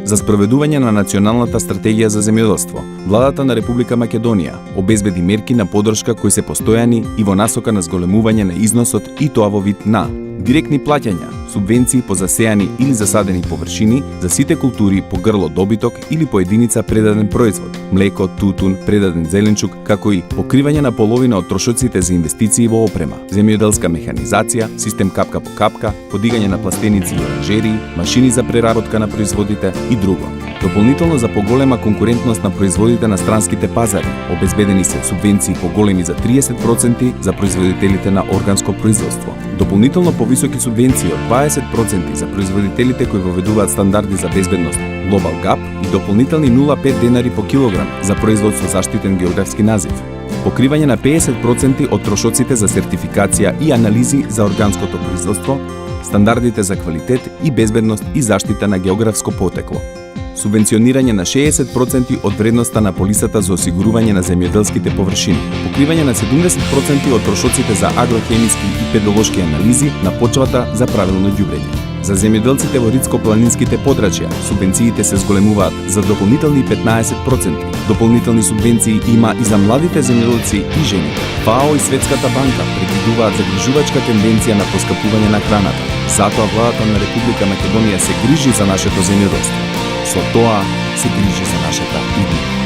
За спроведување на националната стратегија за земјоделство, владата на Република Македонија обезбеди мерки на поддршка кои се постојани и во насока на зголемување на износот и тоа во вид на директни плаќања, субвенции по засејани или засадени површини за сите култури по грло добиток или по единица предаден производ, млеко, тутун, предаден зеленчук, како и покривање на половина од трошоците за инвестиции во опрема, земјоделска механизација, систем капка по капка, подигање на пластеници и оранжерии, машини за преработка на производите и друго. Дополнително за поголема конкурентност на производите на странските пазари, обезбедени се субвенции поголеми за 30% за производителите на органско производство. Дополнително повисоки субвенции од 20% за производителите кои воведуваат стандарди за безбедност Global GAP и дополнителни 0,5 денари по килограм за производ со заштитен географски назив. Покривање на 50% од трошоците за сертификација и анализи за органското производство, стандардите за квалитет и безбедност и заштита на географско потекло. Субвенционирање на 60% од вредноста на полисата за осигурување на земјоделските површини, покривање на 70% од трошоците за агрохемиски и педолошки анализи на почвата за правилно ѓубрење. За земјоделците во ридско-планинските подрачја, субвенциите се зголемуваат за дополнителни 15%. Дополнителни субвенции има и за младите земјоделци и жените. ФАО и Светската банка предвидуваат загрижувачка тенденција на поскапување на храната. Затоа владата на Република Македонија се грижи за нашето земјоделство. Со тоа се грижи за нашата иднина.